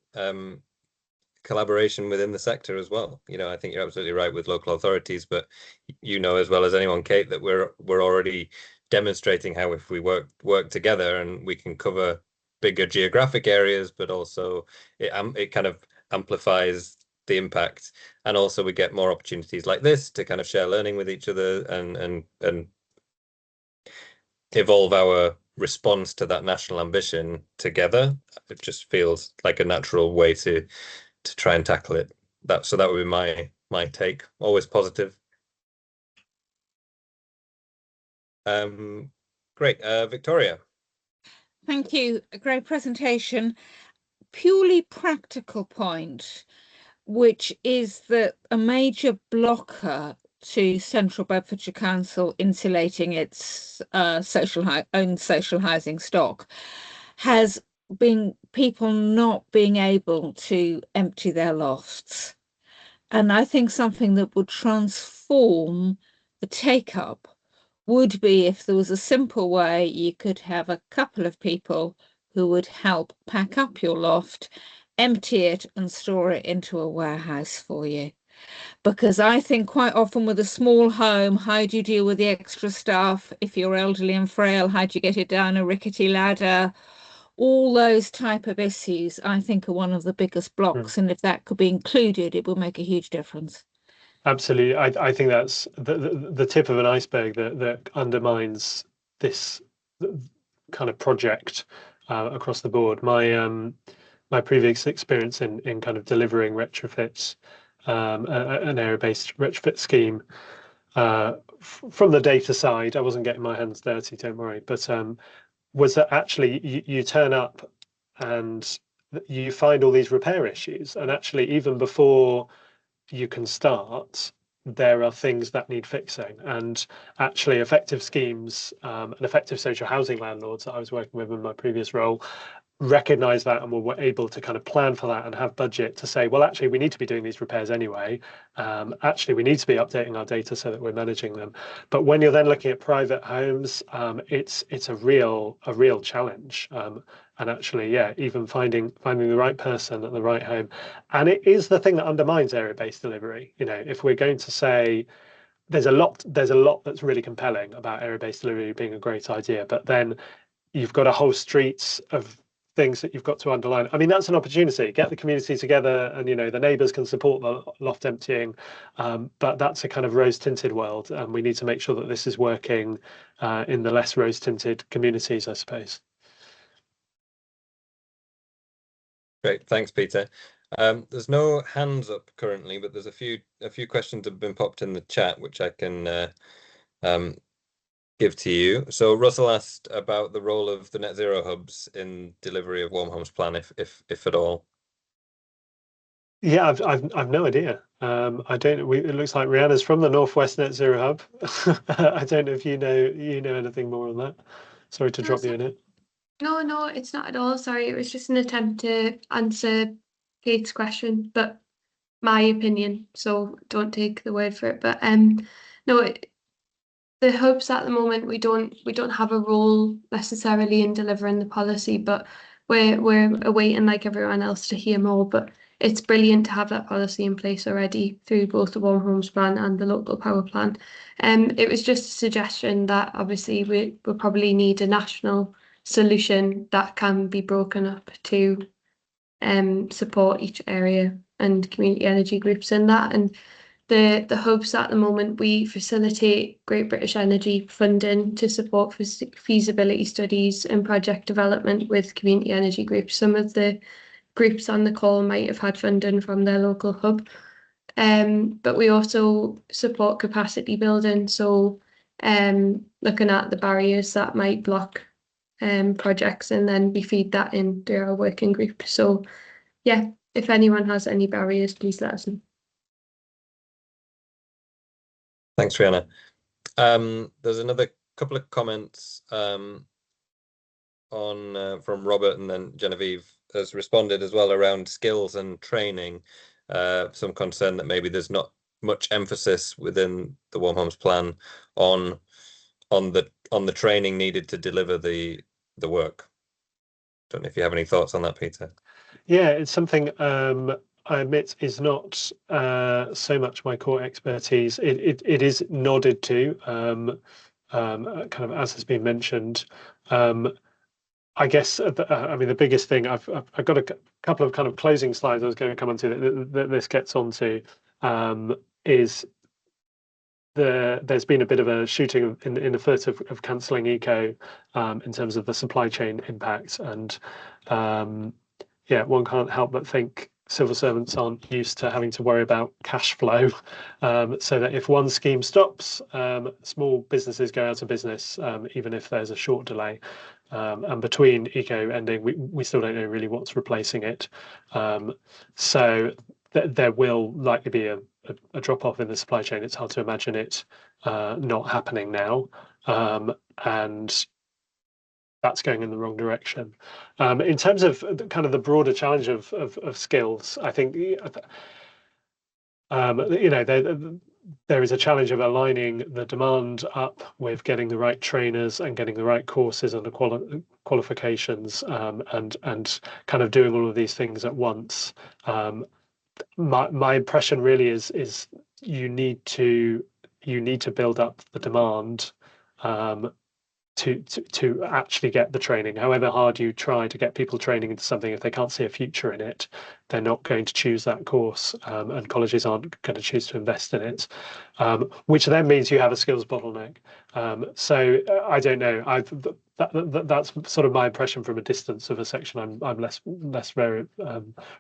collaboration within the sector as well. You know, I think you're absolutely right with local authorities, but you know as well as anyone, Kate, that we're already demonstrating how if we work together and we can cover bigger geographic areas, but also it kind of amplifies the impact, and also we get more opportunities like this to kind of share learning with each other and evolve our response to that national ambition together. It just feels like a natural way to try and tackle it. So that would be my take. Always positive. Great, Victoria. Thank you. A great presentation. Purely practical point, which is that a major blocker to Central Bedfordshire Council insulating its own social housing stock has been people not being able to empty their lofts. And I think something that would transform the take-up would be if there was a simple way you could have a couple of people who would help pack up your loft, empty it and store it into a warehouse for you. Because I think quite often with a small home, how do you deal with the extra stuff? If you're elderly and frail, how do you get it down a rickety ladder? All those type of issues, I think, are one of the biggest blocks. And if that could be included, it will make a huge difference. Absolutely. I think that's the tip of an iceberg that undermines this kind of project across the board. My previous experience in kind of delivering retrofits, an area-based retrofit scheme, from the data side, I wasn't getting my hands dirty, don't worry, but was that actually you turn up and you find all these repair issues, and actually even before you can start, there are things that need fixing. And actually effective schemes and effective social housing landlords that I was working with in my previous role recognize that and were able to kind of plan for that and have budget to say, well, actually we need to be doing these repairs anyway. Actually we need to be updating our data so that we're managing them. But when you're then looking at private homes, it's a real challenge. And actually, yeah, even finding the right person at the right home. And it is the thing that undermines area-based delivery. You know, if we're going to say there's a lot that's really compelling about area-based delivery being a great idea, but then you've got a whole streets of things that you've got to underline. I mean, that's an opportunity. Get the community together, and you know the neighbours can support the loft emptying. But that's a kind of rose-tinted world, and we need to make sure that this is working in the less rose-tinted communities, I suppose. Great, thanks, Peter. There's no hands up currently, but there's a few questions that have been popped in the chat, which I can give to you. So Russell asked about the role of the net zero hubs in delivery of Warm Homes Plan, if at all. Yeah, I've no idea. I don't. It looks like Rihanna's from the Northwest Net Zero Hub. I don't know if you know anything more on that. Sorry to drop you in it. No, it's not at all. Sorry, it was just an attempt to answer Kate's question, but my opinion. So don't take the word for it. But no. The hubs at the moment, we don't have a role necessarily in delivering the policy, but we're awaiting, like everyone else, to hear more. But it's brilliant to have that policy in place already through both the Warm Homes Plan and the local power plan. It was just a suggestion that obviously we probably need a national solution that can be broken up to support each area and community energy groups in that. And the hubs at the moment, we facilitate Great British Energy funding to support feasibility studies and project development with community energy groups. Some of the groups on the call might have had funding from their local hub. But we also support capacity building, so looking at the barriers that might block projects, and then we feed that in through our working group. So yeah, if anyone has any barriers, please let us know. Thanks, Rihanna. There's another couple of comments from Robert, and then Genevieve has responded as well around skills and training. Some concern that maybe there's not much emphasis within the Warm Homes plan on the training needed to deliver the work. Don't know if you have any thoughts on that, Peter. Yeah, it's something I admit is not so much my core expertise. It is nodded to, kind of as has been mentioned. I guess I mean the biggest thing I've got a couple of kind of closing slides I was going to come onto that this gets onto is there's been a bit of a shooting in the foot of cancelling eco in terms of the supply chain impact, and yeah, one can't help but think civil servants aren't used to having to worry about cash flow, so that if one scheme stops, small businesses go out of business, even if there's a short delay. And between eco ending, we still don't know really what's replacing it. So there will likely be a drop off in the supply chain. It's hard to imagine it not happening now, and that's going in the wrong direction. In terms of kind of the broader challenge of skills, I think there is a challenge of aligning the demand up with getting the right trainers and getting the right courses and the qualifications, and kind of doing all of these things at once. My impression really is you need to build up the demand to actually get the training. However hard you try to get people training into something, if they can't see a future in it, they're not going to choose that course, and colleges aren't going to choose to invest in it, which then means you have a skills bottleneck. So I don't know. That's sort of my impression from a distance of a section I'm less very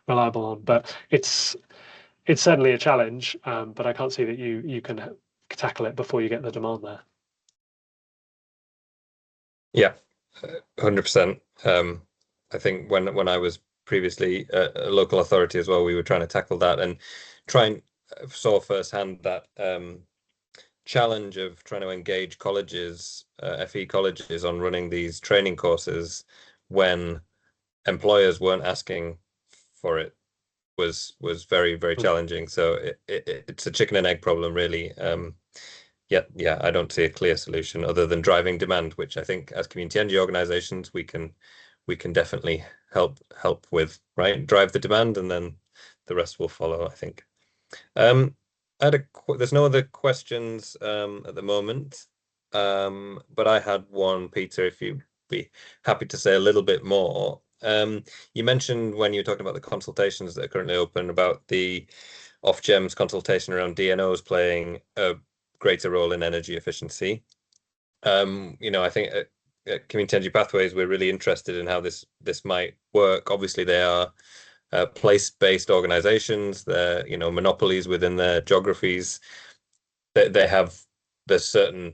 reliable on, but it's certainly a challenge, but I can't see that you can tackle it before you get the demand there. Yeah, 100%. I think when I was previously a local authority as well, we were trying to tackle that and saw firsthand that challenge of trying to engage colleges, FE colleges, on running these training courses when employers weren't asking for it was very, very challenging. So it's a chicken and egg problem, really. Yeah, I don't see a clear solution other than driving demand, which I think as community energy organizations we can definitely help with, right? Drive the demand, and then the rest will follow, I think. There's no other questions at the moment, but I had one, Peter, if you'd be happy to say a little bit more. You mentioned when you were talking about the consultations that are currently open about the Ofgem's consultation around DNOs playing a greater role in energy efficiency. I think at Community Energy Pathways, we're really interested in how this might work. Obviously, they are place-based organizations. They're monopolies within their geographies. There's certain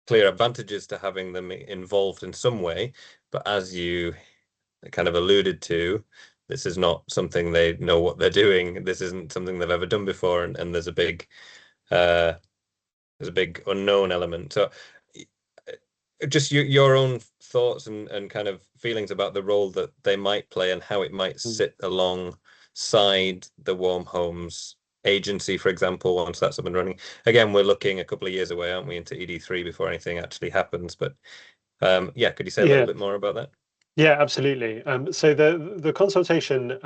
clear advantages to having them involved in some way, but as you kind of alluded to, this is not something they know what they're doing. This isn't something they've ever done before, and there's a big unknown element. So just your own thoughts and kind of feelings about the role that they might play and how it might sit alongside the Warm Homes agency, for example, once that's up and running. Again, we're looking a couple of years away, aren't we, into ED3 before anything actually happens. But yeah, could you say a little bit more about that? Yeah, absolutely. So the consultation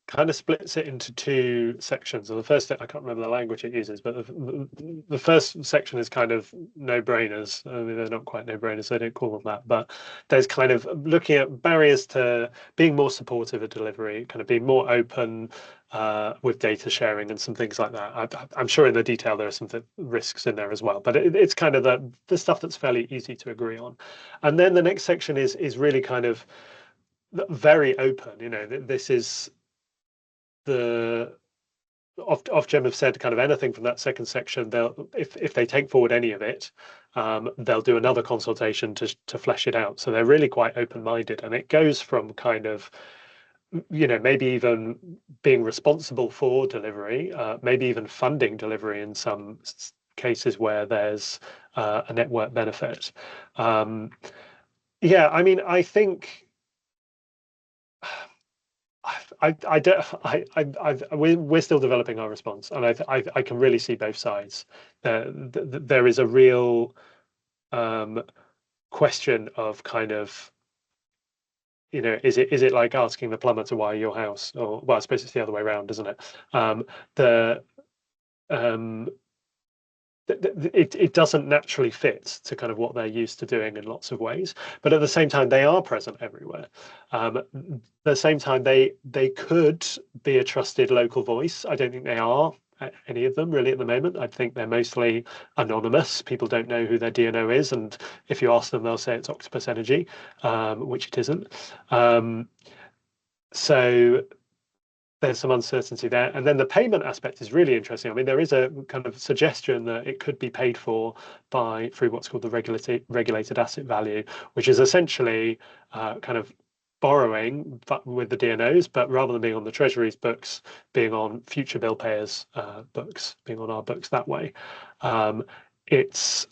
kind of splits it into two sections. And the first, I can't remember the language it uses, but the first section is kind of no-brainers. I mean, they're not quite no-brainers, so I don't call them that. But there's kind of looking at barriers to being more supportive of delivery, kind of being more open with data sharing and some things like that. I'm sure in the detail there are some risks in there as well, but it's kind of the stuff that's fairly easy to agree on. And then the next section is really kind of very open. You know, this is the Ofgem have said kind of anything from that second section. They'll, if they take forward any of it, they'll do another consultation to flesh it out. So they're really quite open-minded, and it goes from kind of, you know, maybe even being responsible for delivery, maybe even funding delivery in some cases where there's a network benefit. Yeah, I mean, I think we're still developing our response, and I can really see both sides. There is a real question of kind of, you know, is it like asking the plumber to wire your house? Or, well, I suppose it's the other way around, isn't it? It doesn't naturally fit to kind of what they're used to doing in lots of ways, but at the same time they are present everywhere. At the same time, they could be a trusted local voice. I don't think they are, any of them really at the moment. I think they're mostly anonymous. People don't know who their DNO is, and if you ask them, they'll say it's Octopus Energy, which it isn't. So there's some uncertainty there. And then the payment aspect is really interesting. I mean, there is a kind of suggestion that it could be paid for through what's called the regulated asset value, which is essentially kind of borrowing with the DNOs, but rather than being on the Treasury's books, being on future bill payers' books, being on our books that way. It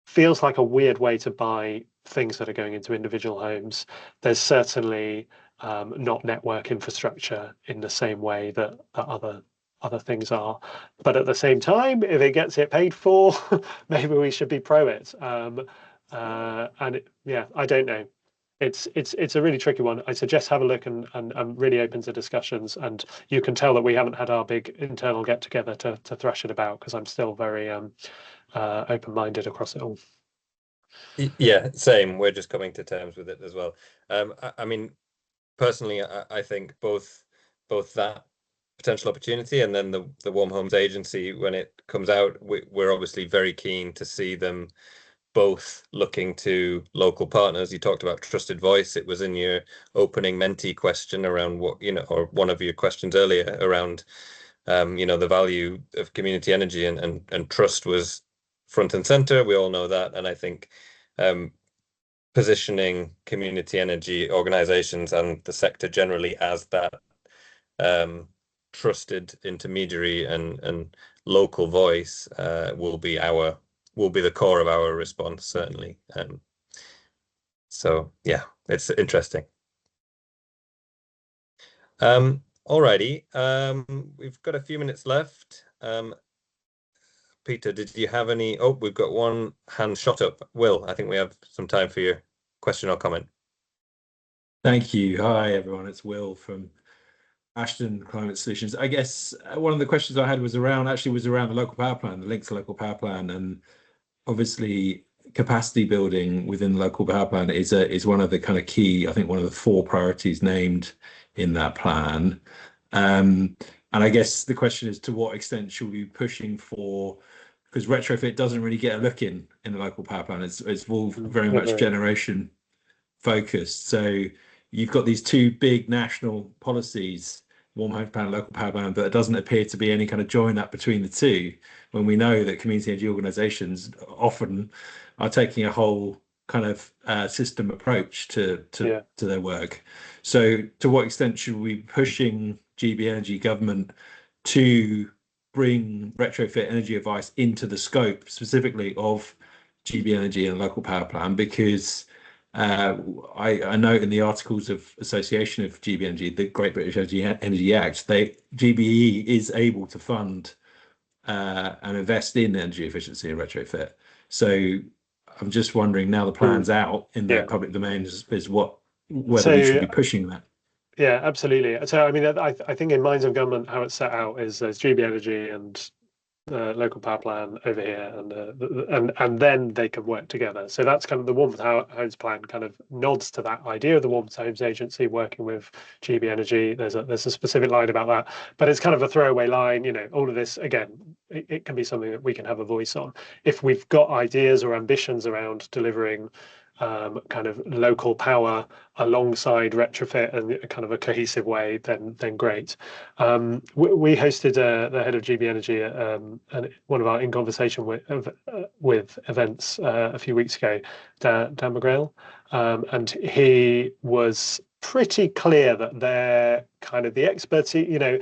feels like a weird way to buy things that are going into individual homes. There's certainly not network infrastructure in the same way that other things are, but at the same time, if it gets it paid for, maybe we should be pro it. Yeah, I don't know. It's a really tricky one. I suggest have a look and really open to discussions. And you can tell that we haven't had our big internal get together to thrash it about, because I'm still very open-minded across it all. Yeah, same. We're just coming to terms with it as well. I mean, personally, I think both that potential opportunity and then the Warm Homes Agency, when it comes out, we're obviously very keen to see them both looking to local partners. You talked about trusted voice. It was in your opening Menti question around what, you know, or one of your questions earlier around, you know, the value of community energy, and trust was front and center. We all know that. And I think positioning community energy organizations and the sector generally as that trusted intermediary and local voice will be the core of our response, certainly. So yeah, it's interesting. Alrighty, we've got a few minutes left. Peter, did you have any? Oh, we've got one hand shot up. Will, I think we have some time for your question or comment. Thank you. Hi, everyone. It's Will from Ashton Climate Solutions. I guess one of the questions I had was around the local power plan, the link to local power plan, and obviously capacity building within the local power plan is one of the kind of key, I think one of the 4 priorities named in that plan. And I guess the question is, to what extent should we be pushing for, because retrofit doesn't really get a look in the local power plan. It's all very much generation focused. So you've got these 2 big national policies, Warm Homes Plan, local power plan, but it doesn't appear to be any kind of join up between the 2, when we know that community energy organizations often are taking a whole kind of system approach to their work. So to what extent should we be pushing GB Energy government to bring retrofit energy advice into the scope specifically of GB Energy and local power plan? Because I note in the Articles of Association of GB Energy, the Great British Energy Act, GBE is able to fund and invest in energy efficiency and retrofit. So I'm just wondering, now the plan's out in the public domain, is whether we should be pushing that. Yeah, absolutely. So I mean, I think in minds of government, how it's set out is there's GB Energy and local power plan over here, and then they can work together. So that's kind of the Warm Homes Plan kind of nods to that idea of the Warm Homes Agency working with GB Energy. There's a specific line about that, but it's kind of a throwaway line. You know, all of this, again, it can be something that we can have a voice on if we've got ideas or ambitions around delivering kind of local power alongside retrofit and kind of a cohesive way, then great. We hosted the head of GB Energy at one of our In Conversation with events a few weeks ago, Dan McGrail, and he was pretty clear that they're kind of the expertise, you know,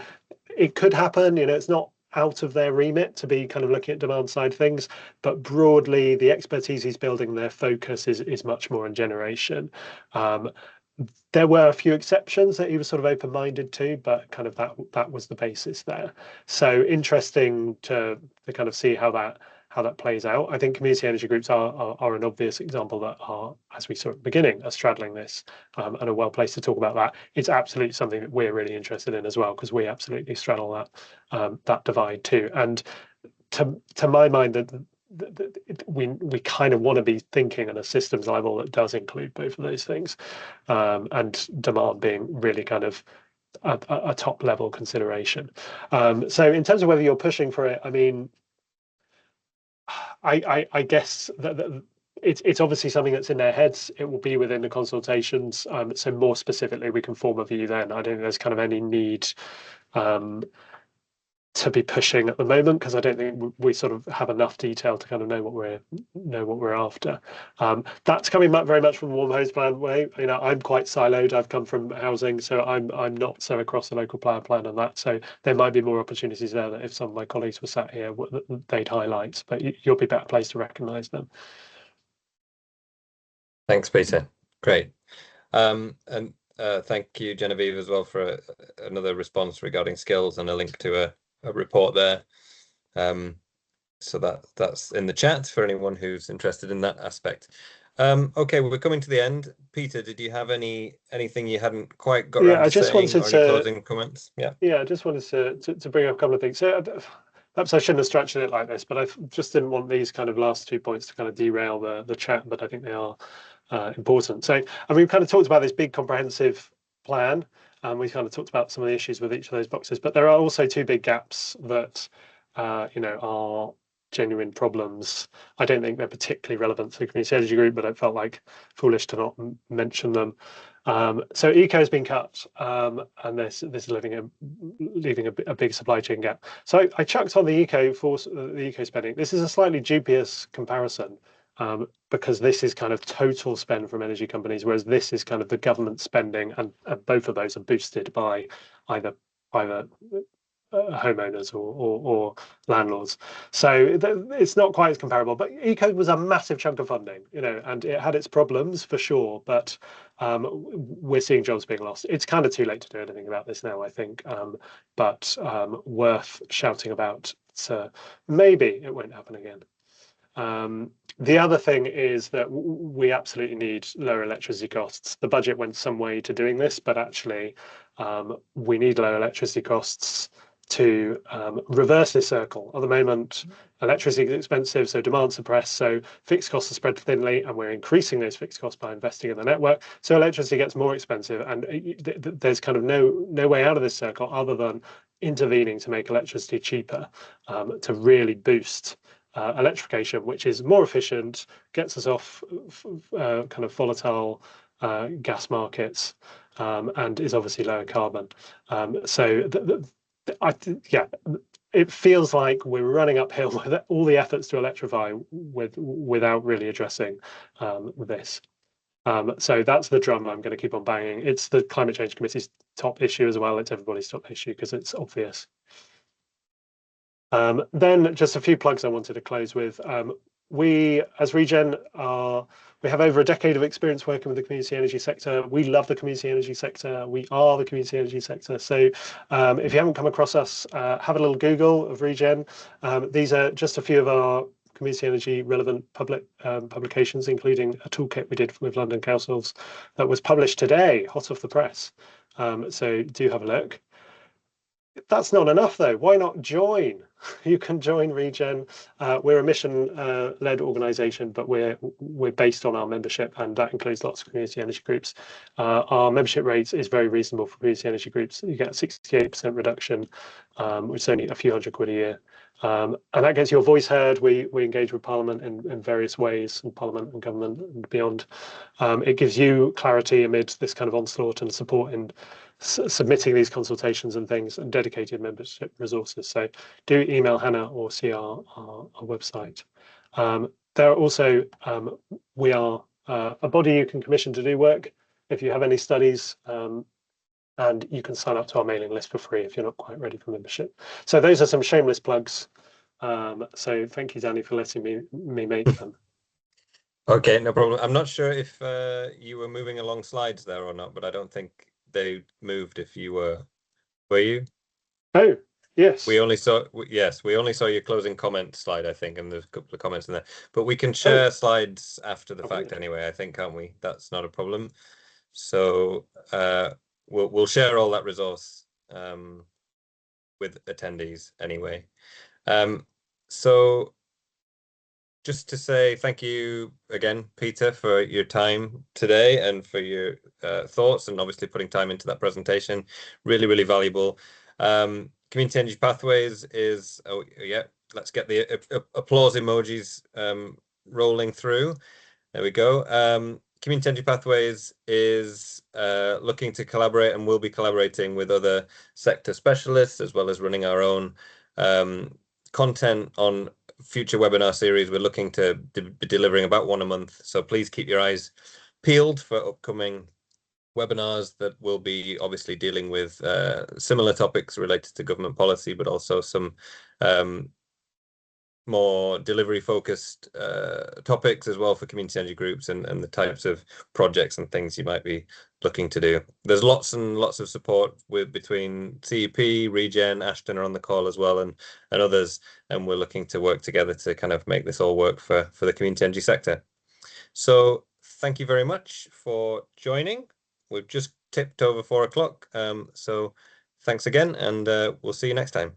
it could happen, you know, it's not out of their remit to be kind of looking at demand side things, but broadly the expertise he's building, their focus is much more in generation. There were a few exceptions that he was sort of open-minded to, but kind of that was the basis there. So interesting to kind of see how that plays out. I think community energy groups are an obvious example that are, as we saw at the beginning, are straddling this and are well placed to talk about that. It's absolutely something that we're really interested in as well, because we absolutely straddle that divide too. And to my mind, that we kind of want to be thinking at a systems level that does include both of those things, and demand being really kind of a top level consideration. So in terms of whether you're pushing for it, I mean, I guess that it's obviously something that's in their heads. It will be within the consultations. So more specifically, we can form a view then. I don't think there's kind of any need to be pushing at the moment, because I don't think we sort of have enough detail to kind of know what we're after. That's coming back very much from the warm hose plan way. You know, I'm quite siloed. I've come from housing, so I'm not so across the local power plan and that. So there might be more opportunities there that if some of my colleagues were sat here, they'd highlight. But you'll be better placed to recognise them. Thanks, Peter. Great. And thank you, Genevieve, as well for another response regarding skills and a link to a report there. So that's in the chat for anyone who's interested in that aspect. Okay, well, we're coming to the end. Peter, did you have anything you hadn't quite got around to saying, or any closing comments? Yeah, I just wanted to bring up a couple of things. So perhaps I shouldn't have structured it like this, but I just didn't want these kind of last 2 points to kind of derail the chat, but I think they are important. So, I mean, we've kind of talked about this big comprehensive plan. We kind of talked about some of the issues with each of those boxes, but there are also two big gaps that you know, are genuine problems. I don't think they're particularly relevant to the community energy group, but I felt like foolish to not mention them. So eco has been cut, and this is leaving a big supply chain gap. So I chucked on the eco spending. This is a slightly dubious comparison, because this is kind of total spend from energy companies, whereas this is kind of the government spending, and both of those are boosted by either private homeowners or landlords. So it's not quite as comparable, but eco was a massive chunk of funding, you know, and it had its problems for sure, but we're seeing jobs being lost. It's kind of too late to do anything about this now, I think, but worth shouting about. So maybe it won't happen again. The other thing is that we absolutely need lower electricity costs. The budget went some way to doing this, but actually we need lower electricity costs to reverse this circle. At the moment, electricity is expensive, so demand suppressed, so fixed costs are spread thinly, and we're increasing those fixed costs by investing in the network. So electricity gets more expensive, and there's kind of no way out of this circle other than intervening to make electricity cheaper, to really boost electrification, which is more efficient, gets us off kind of volatile gas markets, and is obviously lower carbon. So it feels like we're running uphill with all the efforts to electrify without really addressing this. So that's the drum I'm going to keep on banging. It's the Climate Change Committee's top issue as well. It's everybody's top issue because it's obvious. Then just a few plugs I wanted to close with. We, as Regen, we have over a decade of experience working with the community energy sector. We love the community energy sector. We are the community energy sector. So if you haven't come across us, have a little Google of Regen. These are just a few of our community energy relevant publications, including a toolkit we did with London councils that was published today, hot off the press. So do have a look. That's not enough though. Why not join? You can join Regen. We're a mission-led organisation, but we're based on our membership, and that includes lots of community energy groups. Our membership rate is very reasonable for community energy groups. You get a 68% reduction, which is only a few £100 a year. And that gets your voice heard. We engage with Parliament in various ways, and Parliament and government and beyond. It gives you clarity amid this kind of onslaught and support in submitting these consultations and things, and dedicated membership resources. So do email Hannah or see our website. There are also, we are a body you can commission to do work if you have any studies, and you can sign up to our mailing list for free if you're not quite ready for membership. So those are some shameless plugs. So thank you, Danny, for letting me make them. Okay, no problem. I'm not sure if you were moving along slides there or not, but I don't think they moved if you were. Were you? Oh, yes. We only saw your closing comment slide, I think, and there's a couple of comments in there. But we can share slides after the fact anyway, I think, can't we? That's not a problem. So we'll share all that resource with attendees anyway. So just to say thank you again, Peter, for your time today and for your thoughts, and obviously putting time into that presentation. Really, really valuable. Community Energy Pathways is, oh yeah, let's get the applause emojis rolling through. There we go. Community Energy Pathways is looking to collaborate, and will be collaborating with other sector specialists, as well as running our own content on future webinar series. We're looking to be delivering about one a month, so please keep your eyes peeled for upcoming webinars that will be obviously dealing with similar topics related to government policy, but also some more delivery focused topics as well for community energy groups, and the types of projects and things you might be looking to do. There's lots and lots of support between CEP, Regen, Ashton are on the call as well, and others, and we're looking to work together to kind of make this all work for the community energy sector. So thank you very much for joining. We've just tipped over 4 o'clock, so thanks again, and we'll see you next time.